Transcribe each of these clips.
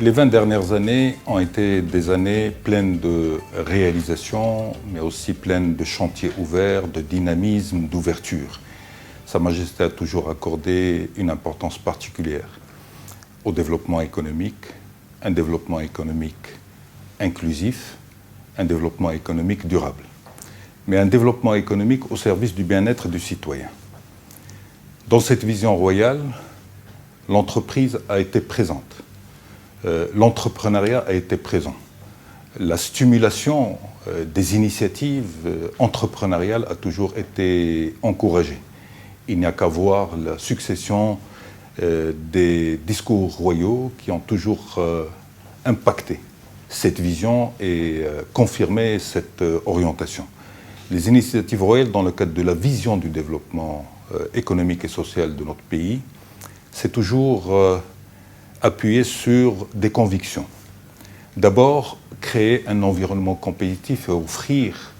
Les 20 dernières années ont été des années pleines de réalisations, mais aussi pleines de chantiers ouverts, de dynamisme, d'ouverture. Sa Majesté a toujours accordé une importance particulière au développement économique, un développement économique inclusif, un développement économique durable, mais un développement économique au service du bien-être du citoyen. Dans cette vision royale, l'entreprise a été présente. L'entrepreneuriat a été présent. La stimulation des initiatives entrepreneuriales a toujours été encouragée. Il n'y a qu'à voir la succession des discours royaux qui ont toujours impacté cette vision et confirmé cette orientation. Les initiatives royales dans le cadre de la vision du développement économique et social de notre pays, c'est toujours appuyé sur des convictions. D'abord, créer un environnement compétitif et offrir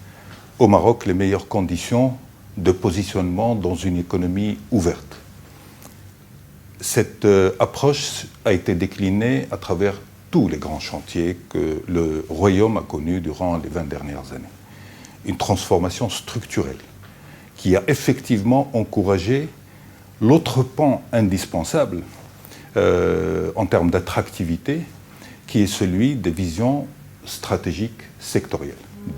au Maroc les meilleures conditions de positionnement dans une économie ouverte. Cette approche a été déclinée à travers tous les grands chantiers que le Royaume a connus durant les 20 dernières années. Une transformation structurelle qui a effectivement encouragé l'autre pan indispensable en termes d'attractivité, qui est celui des visions stratégiques sectorielles,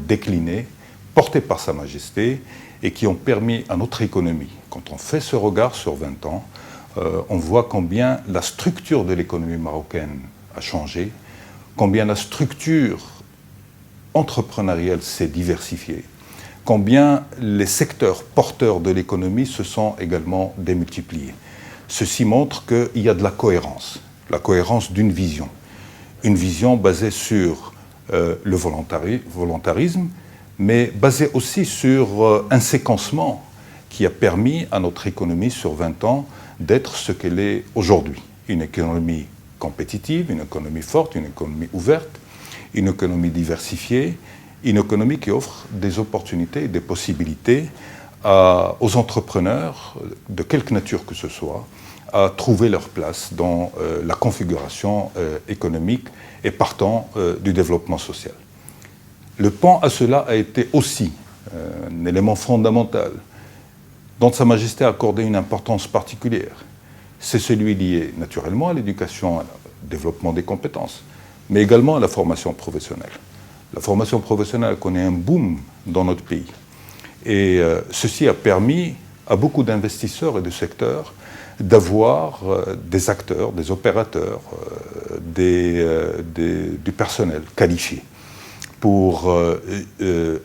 déclinées, portées par Sa Majesté, et qui ont permis à notre économie, quand on fait ce regard sur 20 ans, on voit combien la structure de l'économie marocaine a changé, combien la structure entrepreneuriale s'est diversifiée, combien les secteurs porteurs de l'économie se sont également démultipliés. Ceci montre qu'il y a de la cohérence d'une vision. Une vision basée sur le volontarisme, mais basée aussi sur un séquencement qui a permis à notre économie sur 20 ans d'être ce qu'elle est aujourd'hui. Une économie compétitive, une économie forte, une économie ouverte, une économie diversifiée, une économie qui offre des opportunités et des possibilités aux entrepreneurs, de quelque nature que ce soit, à trouver leur place dans la configuration économique et partant du développement social. Le pan à cela a été aussi un élément fondamental dont Sa Majesté a accordé une importance particulière. C'est celui lié naturellement à l'éducation, au développement des compétences, mais également à la formation professionnelle. La formation professionnelle connaît un boom dans notre pays. Et ceci a permis à beaucoup d'investisseurs et de secteurs d'avoir des acteurs, des opérateurs, du personnel qualifié pour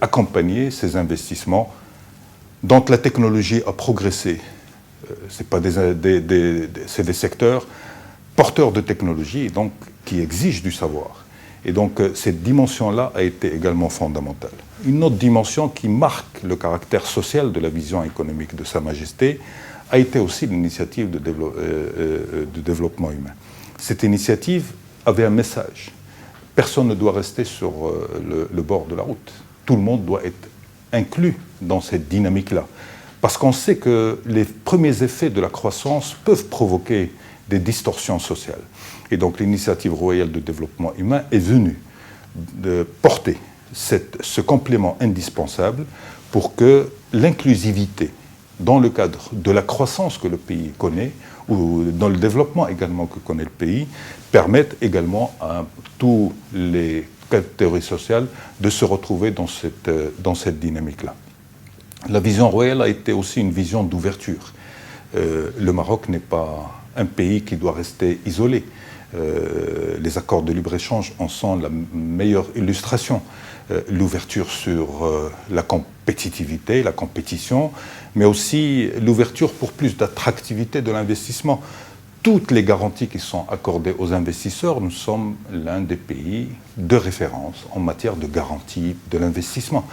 accompagner ces investissements dont la technologie a progressé. C'est des secteurs porteurs de technologie, donc qui exigent du savoir. Et donc cette dimension-là a été également fondamentale. Une autre dimension qui marque le caractère social de la vision économique de Sa Majesté a été aussi l'initiative de développement humain. Cette initiative avait un message. Personne ne doit rester sur le bord de la route. Tout le monde doit être inclus dans cette dynamique-là. Parce qu'on sait que les premiers effets de la croissance peuvent provoquer des distorsions sociales. Et donc l'initiative royale de développement humain est venue de porter ce complément indispensable pour que l'inclusivité, dans le cadre de la croissance que le pays connaît, ou dans le développement également que connaît le pays, permette également à tous les catégories sociales de se retrouver dans cette dynamique-là. La vision royale a été aussi une vision d'ouverture. Le Maroc n'est pas un pays qui doit rester isolé. Les accords de libre-échange en sont la meilleure illustration. L'ouverture sur la compétitivité, la compétition, mais aussi l'ouverture pour plus d'attractivité de l'investissement. Toutes les garanties qui sont accordées aux investisseurs, nous sommes l'un des pays de référence en matière de garantie de l'investissement.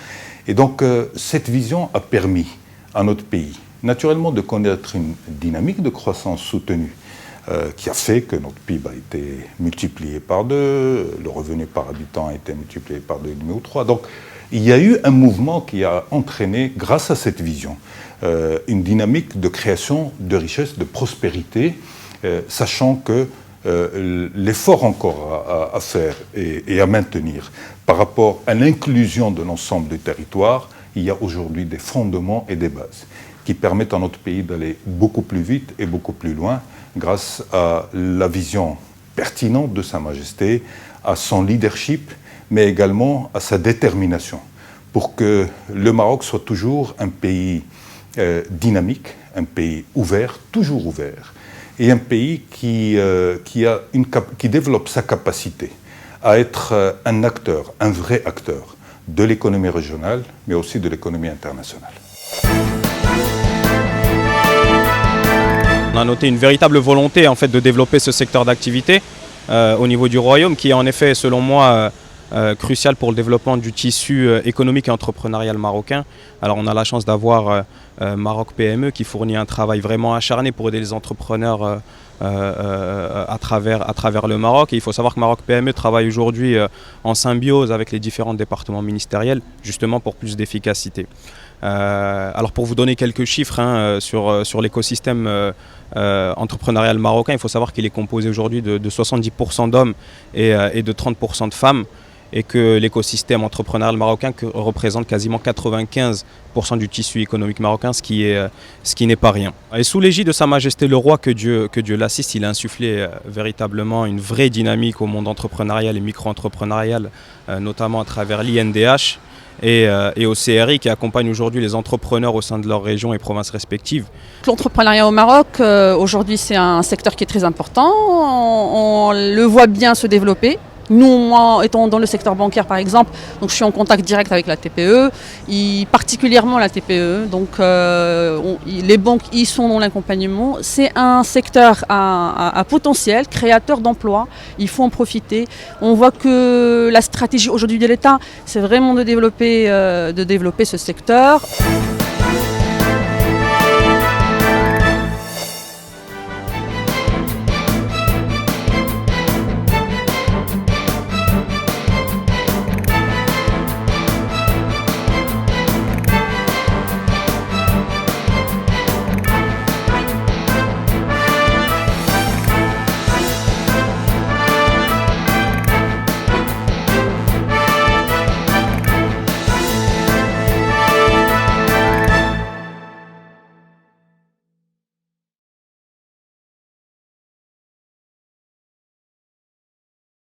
Et donc cette vision a permis à notre pays, naturellement, de connaître une dynamique de croissance soutenue, qui a fait que notre PIB a été multiplié par 2, le revenu par habitant a été multiplié par 2,5 ou 3. Donc il y a eu un mouvement qui a entraîné, grâce à cette vision, une dynamique de création de richesse, de prospérité, sachant que l'effort encore à faire et à maintenir par rapport à l'inclusion de l'ensemble du territoire, il y a aujourd'hui des fondements et des bases qui permettent à notre pays d'aller beaucoup plus vite et beaucoup plus loin grâce à la vision pertinente de Sa Majesté, à son leadership, mais également à sa détermination pour que le Maroc soit toujours un pays dynamique, un pays ouvert, toujours ouvert, et un pays qui développe sa capacité à être un acteur, un vrai acteur de l'économie régionale, mais aussi de l'économie internationale. On a noté une véritable volonté en fait, de développer ce secteur d'activité au niveau du Royaume, qui est en effet, selon moi, crucial pour le développement du tissu économique et entrepreneurial marocain. Alors on a la chance d'avoir Maroc PME qui fournit un travail vraiment acharné pour aider les entrepreneurs à travers le Maroc. Et il faut savoir que Maroc PME travaille aujourd'hui en symbiose avec les différents départements ministériels, justement pour plus d'efficacité. Alors pour vous donner quelques chiffres sur l'écosystème entrepreneurial marocain, il faut savoir qu'il est composé aujourd'hui de 70% d'hommes et de 30% de femmes, et que l'écosystème entrepreneurial marocain représente quasiment 95% du tissu économique marocain, ce qui n'est pas rien. Et sous l'égide de Sa Majesté le Roi, que Dieu l'assiste, il a insufflé véritablement une vraie dynamique au monde entrepreneurial et micro-entrepreneurial, notamment à travers l'INDH et au CRI, qui accompagne aujourd'hui les entrepreneurs au sein de leur région et provinces respectives. L'entrepreneuriat au Maroc, aujourd'hui, c'est un secteur qui est très important. On le voit bien se développer. Nous, moi, étant dans le secteur bancaire par exemple, donc je suis en contact direct avec la TPE, particulièrement la TPE, donc les banques y sont dans l'accompagnement. C'est un secteur à potentiel, créateur d'emplois, il faut en profiter. On voit que la stratégie aujourd'hui de l'État, c'est vraiment de développer ce secteur.